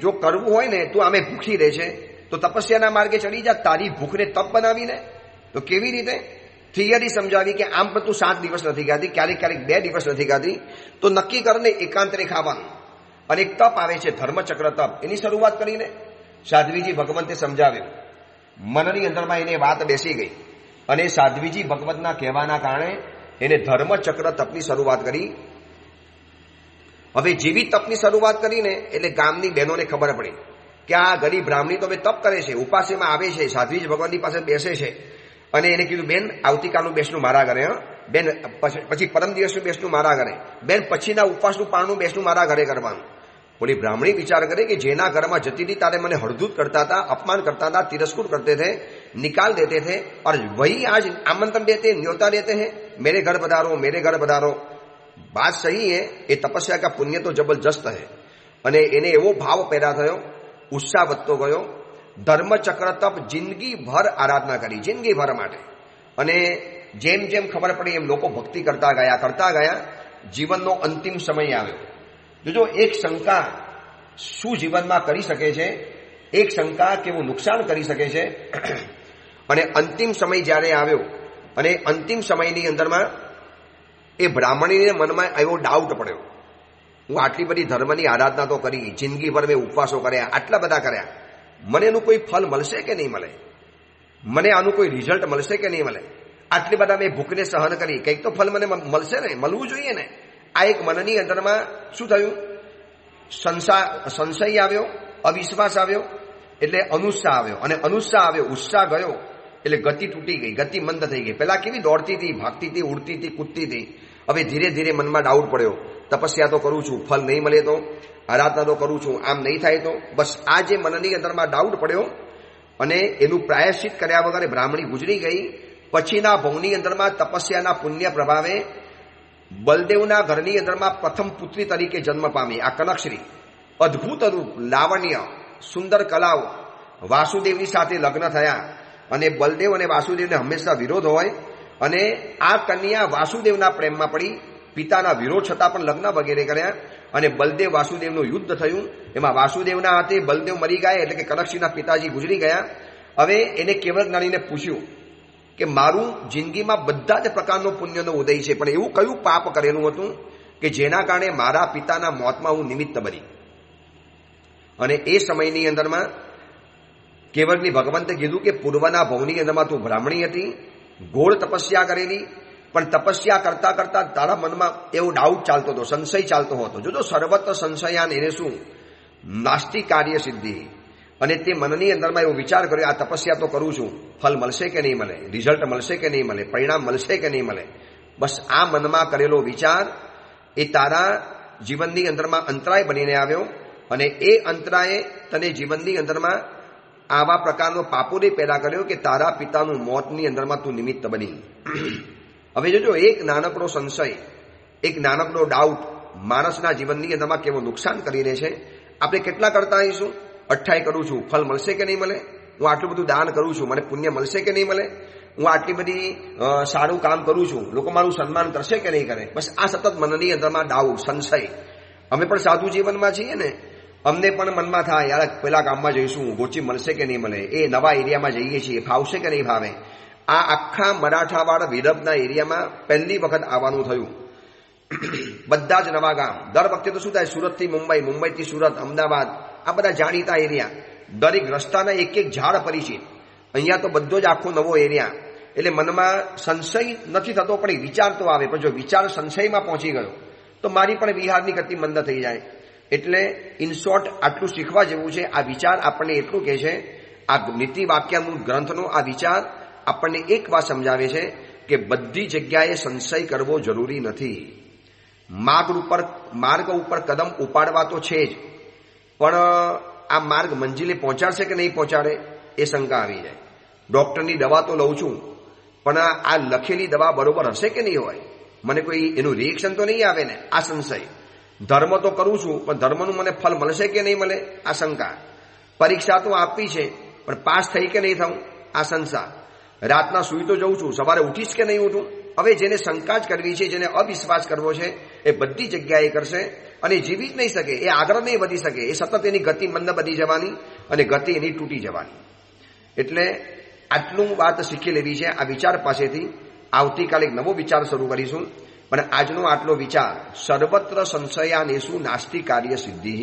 Speaker 1: જો કરવું હોય ને, તું આમે ભૂખી રહે છે તો તપસ્યાના માર્ગે ચડી જા, તારી ભૂખને તપ બનાવીને. તો કેવી રીતે? થિયરી સમજાવી કે આમ પણ તું 7 દિવસ નથી ખાતી, ક્યારેક 2 દિવસ નથી ખાતી, તો નક્કી કરને એકાંતરે ખાવાનું. અને એક તપ આવે છે ધર્મચક્ર તપ, એની શરૂઆત કરીને સાધ્વીજી ભગવંતે સમજાવ્યું. મનની અંદરમાં એને વાત બેસી ગઈ અને સાધ્વીજી ભગવતના કહેવાના કારણે એને ધર્મચક્ર તપની શરૂઆત કરી. હવે જેવી તપની શરૂઆત કરીને એટલે ગામની બહેનોને ખબર પડી કે આ ગરીબ બ્રાહ્મણી તો હવે તપ કરે છે, ઉપાસેમાં આવે છે, સાધ્વીજી ભગવાનની પાસે બેસે છે. અને એને કીધું, બેન આવતીકાલનું બેસનું મારા ઘરે, બેન પછી પરમ દિવસનું બેસનું મારા ઘરે, બેન પછીના ઉપવાસનું પાણનું બેસનું મારા ઘરે કરવાનું. બોલી બ્રાહ્મણી વિચાર કરે કે જેના ઘરમાં જતી હતી તારે મને હળદૂત કરતા હતા, અપમાન કરતા હતા, तिरस्कृत करते थे, निकाल देते थे, और वही आज आमंत्रण देते, न्योता देते हैं, मेरे घर पधारो, मेरे घर पधारो. बात सही है, એ તપસ્યા કા પુણ્ય તો જબરજસ્ત है. અને એને એવો ભાવ પેદા થયો, ઉત્સાહ વધતો ગયો. ધર્મચક્ર તપ જિંદગીભર આરાધના કરી, જિંદગીભર માટે. અને જેમ જેમ ખબર પડી એમ લોકો ભક્તિ કરતા ગયા. જીવનનો અંતિમ સમય આવ્યો. જો એક શંકા શું જીવનમાં કરી શકે છે, એક શંકા કેવું નુકસાન કરી શકે છે. અને અંતિમ સમય જ્યારે આવ્યો અને અંતિમ સમયની અંદરમાં એ બ્રાહ્મણીને મનમાં એવો ડાઉટ પડ્યો, હું આટલી બધી ધર્મની આરાધના તો કરી, જિંદગીભર મેં ઉપવાસો કર્યા, આટલા બધા કર્યા, મને એનું કોઈ ફલ મળશે કે નહીં મળે, મને આનું કોઈ રિઝલ્ટ મળશે કે નહીં મળે, આટલી બધા મેં ભૂખને સહન કરી, કંઈક તો ફલ મને મળશે ને, મળવું જોઈએ ને. આ એક મનની અંદરમાં શું થયું, સંશય આવ્યો, અવિશ્વાસ આવ્યો, એટલે અનુત્સાહ આવ્યો, અને અનુત્સાહ આવ્યો, ઉત્સાહ ગયો એટલે ગતિ તૂટી ગઈ, ગતિ મંદ થઈ ગઈ. પેલા કેવી દોડતી હતી, ભાગતી હતી, ઉડતી હતી, કૂદતી હતી. હવે ધીરે ધીરે મનમાં ડાઉટ પડ્યો, તપસ્યા તો કરું છું, ફલ નહીં મળે તો, આરાધના તો કરું છું, આમ નહીં થાય તો. બસ આ જે મનની અંદરમાં ડાઉટ પડ્યો અને એનું પ્રાયશ્ચિત કર્યા વગર બ્રાહ્મણી ગુજરી ગઈ. પછીના ભવની અંદરમાં તપસ્યાના પુણ્ય પ્રભાવે બલદેવના ઘરની અંદરમાં પ્રથમ પુત્રી તરીકે જન્મ પામી આ કનકશ્રી. અદ્ભુત રૂપ, લાવણ્ય, સુંદર કલાઓ, વાસુદેવની સાથે લગ્ન થયા. અને બલદેવ અને વાસુદેવને હંમેશા વિરોધ હોય, અને આ કન્યા વાસુદેવના પ્રેમમાં પડી. પિતાના વિરોધ છતાં પણ લગ્ન વગેરે કર્યા, અને બલદેવ વાસુદેવનું યુદ્ધ થયું. એમાં વાસુદેવના હાથે બલદેવ મરી ગયા, એટલે કે કનકશ્રીના પિતાજી ગુજરી ગયા. હવે એને કેવળ જ્ઞાનીને પૂછ્યું કે મારું જિંદગીમાં બધા જ પ્રકારનો પુણ્યનો ઉદય છે, પણ એવું કયું પાપ કરેલું હતું કે જેના કારણે મારા પિતાના મોતમાં હું નિમિત્ત બની. અને એ સમયની અંદરમાં કેવળની ભગવંતે કીધું કે પૂર્વના ભવની અંદરમાં તું બ્રાહ્મણી હતી, ઘોર તપસ્યા કરેલી, પણ તપસ્યા કરતા કરતા તારા મનમાં એવો ડાઉટ ચાલતો હતો, સંશય ચાલતો હતો. જો સર્વત્ર સંશયાન એને શું, નાસ્તિ કાર્ય સિદ્ધિ. અને તે મનની અંદરમાં એવો વિચાર કર્યો, આ તપસ્યા તો કરું છું, ફલ મળશે કે નહીં મળે, રિઝલ્ટ મળશે કે નહીં મળે, પરિણામ મળશે કે નહીં મળે. બસ આ મનમાં કરેલો વિચાર એ તારા જીવનની અંદરમાં અંતરાય બનીને આવ્યો. અને એ અંતરાયે તને જીવનની અંદરમાં આવા પ્રકારનો પાપોને પેદા કર્યો કે તારા પિતાનું મોતની અંદરમાં તું નિમિત્ત બની. હવે જોજો, એક નાનકડો સંશય, એક નાનકડો ડાઉટ માણસના જીવનની અંદરમાં કેવો નુકસાન કરી દે છે. આપણે કેટલા કરતા આવીશું, અઠ્ઠાઈ કરું છું, ફલ મળશે કે નહીં મળે, હું આટલું બધું દાન કરું છું, મને પુણ્ય મળશે કે નહીં મળે, હું આટલી બધી સારું કામ કરું છું, લોકો મારું સન્માન કરશે કે નહીં કરે. બસ આ સતત મનની અંદરમાં ડાઉટ, સંશય. અમે પણ સાધુ જીવનમાં છીએ ને, અમને પણ મનમાં થાય યાર પેલા ગામમાં જઈશું, ગોચી મળશે કે નહીં મળે, એ નવા એરિયામાં જઈએ છીએ, ફાવશે કે નહીં ફાવે. આ આખા મરાઠાવાડ વિદર્ભના એરિયામાં પહેલી વખત આવવાનું થયું. બધા જ નવા ગામ, દર વખતે તો શું થાય, સુરતથી મુંબઈ, મુંબઈથી સુરત, અમદાવાદ, આ બધા જાણીતા એરિયા, દરેક રસ્તાના એક એક ઝાડ પરિચિત. અહીંયા તો બધો જ આખો નવો એરિયા. એટલે મનમાં સંશય નથી થતો, પણ એ વિચાર તો આવે. પણ જો વિચાર સંશયમાં પહોંચી ગયો તો મારી પણ વિહારની ગતિ મંદ થઈ જાય. એટલે ઇન શોર્ટ આટલું શીખવા જેવું છે. આ વિચાર આપણને એટલું કહે છે, આ નીતિ વાક્યામૃત ગ્રંથનો આ વિચાર આપણને એક વાત સમજાવે છે કે બધી જગ્યાએ સંશય કરવો જરૂરી નથી. માર્ગ ઉપર કદમ ઉપાડવા તો છે જ, પણ આ માર્ગ મંજિલે પહોંચાડશે કે નહીં પહોંચાડે એ શંકા આવી જાય. ડૉક્ટરની દવા તો લઉં છું, પણ આ લખેલી દવા બરોબર હશે કે નહીં હોય, મને કોઈ એનું રિએક્શન તો નહીં આવે ને, આ સંશય. ધર્મ તો કરું છું, પણ ધર્મનું મને ફલ મળશે કે નહીં મળે, આ શંકા. પરીક્ષા તો આપવી છે, પણ પાસ થઈ કે નહીં થવું, આ સંશા. રાતના સૂઈ તો જઉં છું, સવારે ઉઠીશ કે નહીં ઉઠું. હવે જેને શંકા જ કરવી છે, જેને અવિશ્વાસ કરવો છે, એ બધી જગ્યાએ કરશે અને જીવી જ નહીં શકે, એ આગળ નહીં વધી શકે. એ સતત એની ગતિ મંદ બની જવાની અને ગતિ એની તૂટી જવાની. એટલે આટલું વાત શીખી લેવી છે આ વિચાર પાસેથી. આવતીકાલે એક નવો વિચાર શરૂ કરીશું, પણ આજનો આટલો વિચાર, સર્વત્ર સંશયાનેષુ નાસ્તિ કાર્ય સિદ્ધિ.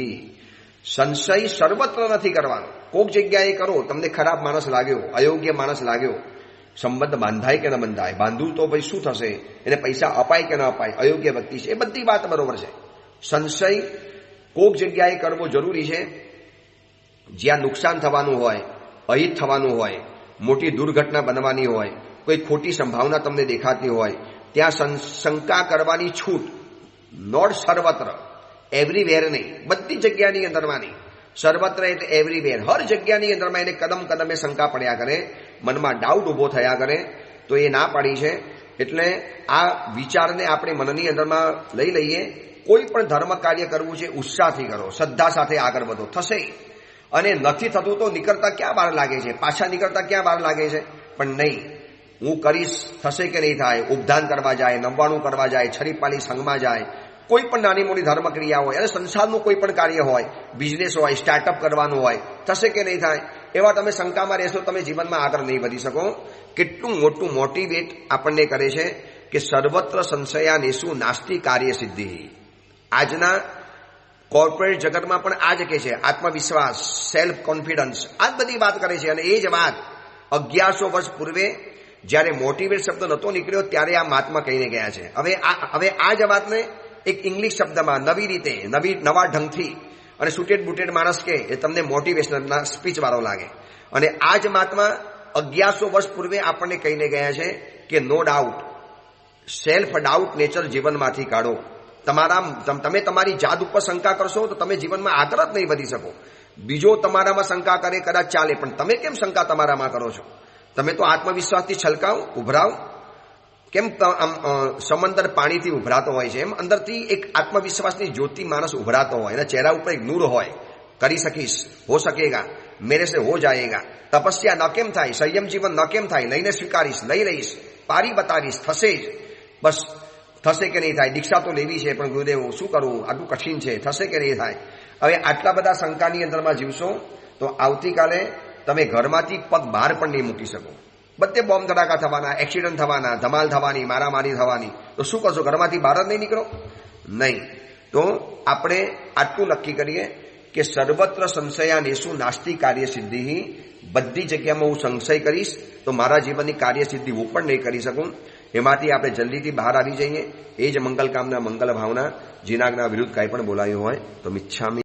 Speaker 1: સંશય સર્વત્ર નથી કરવાનો. કોક જગ્યાએ કરો, તમને ખરાબ માણસ લાગ્યો, અયોગ્ય માણસ લાગ્યો, સંબંધ બાંધાય કે ન બંધાય, બાંધવું તો ભાઈ શું થશે, એને પૈસા અપાય કે ન અપાય, અયોગ્ય વ્યક્તિ છે, એ બધી વાત બરોબર છે. સંશય કોક જગ્યાએ કરવો જરૂરી છે. જ્યાં નુકસાન થવાનું હોય, અહિત થવાનું હોય, મોટી દુર્ઘટના બનવાની હોય, કોઈ ખોટી સંભાવના તમને દેખાતી હોય, ત્યાં શંકા કરવાની છૂટ. નોટ સર્વત્ર, એવરીવેર નહીં, બધી જગ્યાની અંદરમાં નહીં. સર્વત્ર એટલે એવરીવેર, હર જગ્યાની અંદરમાં એને કદમ કદમે શંકા પડ્યા કરે, મનમાં ડાઉટ ઉભો થયા કરે, તો એ ના પાડી છે. એટલે આ વિચારને આપણે મનની અંદરમાં લઈ લઈએ. કોઈ પણ ધર્મ કાર્ય કરવું છે ઉત્સાહથી કરો, શ્રદ્ધા સાથે આગળ વધો, થશે. અને નથી થતું તો નીકળતા ક્યાં વાર લાગે છે, પાછા નીકળતા ક્યાં વાર લાગે છે, પણ નહીં, હું કરીશ, થશે કે નહીં થાય. ઉપદાન કરવા જાય, નવવાણું કરવા જાય, છરીપાલી સંઘમાં જાય, કોઈ પણ નાની મોટી ધર્મ ક્રિયા હોય, અને સંસારનું કોઈ પણ કાર્ય હોય, બિઝનેસ હોય, સ્ટાર્ટઅપ કરવાનું હોય, થશે કે નહીં થાય, એવા તમે શંકામાં રહેશો, તમે જીવનમાં આગળ નહીં વધી શકો. કેટલું મોટું મોટિવેટ આપણને કરે છે કે સર્વત્ર સંશયાનેષુ નાસ્તિ કાર્ય સિદ્ધિ. આજના કોર્પોરેટ જગતમાં પણ આ જ કે છે, આત્મવિશ્વાસ, સેલ્ફ કોન્ફિડન્સ, આ જ બધી વાત કરે છે. અને એ જ વાત 1100 વર્ષ પૂર્વે જ્યારે મોટિવેટ શબ્દ નહોતો નીકળ્યો ત્યારે આ મહાત્મા કહીને ગયા છે. હવે આ જ વાતને એક ઇંગ્લિશ શબ્દમાં નવી રીતે, નવા ઢંગથી, અને સુટેડ બુટેડ માણસ કે એ તમને મોટિવેશનલના સ્પીચ વાળો લાગે. અને આ જ મહાત્મા 1100 વર્ષ પૂર્વે આપણને કહીને ગયા છે કે no doubt, self doubt nature જીવનમાંથી કાઢો. તમે તમારી જાત ઉપર શંકા કરશો તો તમે જીવનમાં આગળ જ નહીં વધી શકો. બીજો તમારામાં શંકા કરે કદાચ ચાલે, પણ તમે કેમ શંકા તમારામાં કરો છો? તમે તો આત્મવિશ્વાસથી છલકાવ, ઉભરાવ. કેમ સમંદર પાણીથી ઉભરાતો હોય છે, એમ અંદરથી એક આત્મવિશ્વાસની જ્યોતિ માણસ ઉભરાતો હોય, એના ચહેરા ઉપર એક નૂર હોય. કરી શકીશ, હો સકેગા, મેરે સે હો જાયેગા. તપસ્યા ન કેમ થાય, સંયમ જીવન ન કેમ થાય, લઈને સ્વીકારીશ, લઈ લઈશ, પારી બતાવીશ, થશે જ. બસ થશે કે નહીં થાય. દીક્ષા તો લેવી છે, પણ ગુરુદેવ શું કરવું, આટલું કઠિન છે, થશે કે નહીં થાય. હવે આટલા બધા શંકાની અંદરમાં જીવશો તો આવતીકાલે તમે ઘરમાંથી પગ બહાર પણ નહીં મૂકી શકો. બધે બોમ્બ ધડાકા થવાના, એક્સિડન્ટ થવાના, ધમાલ થવાની, મારામારી થવાની, તો શું કરશો? ઘરમાંથી બહાર જ નહીં નીકળો? નહીં. તો આપણે આટલું નક્કી કરીએ કે સર્વત્ર સંશયાનેષુ નાસ્તિ કાર્ય સિદ્ધિ. બધી જગ્યામાં હું સંશય કરીશ તો મારા જીવનની કાર્યસિદ્ધિ હું પણ નહીં કરી શકું. એમાંથી આપણે જલ્દીથી બહાર આવી જઈએ. એ જ મંગલ કામના, મંગલ ભાવના. જીનાગના વિરુદ્ધ કાંઈ પણ બોલાયું હોય તો મિચ્છામિ.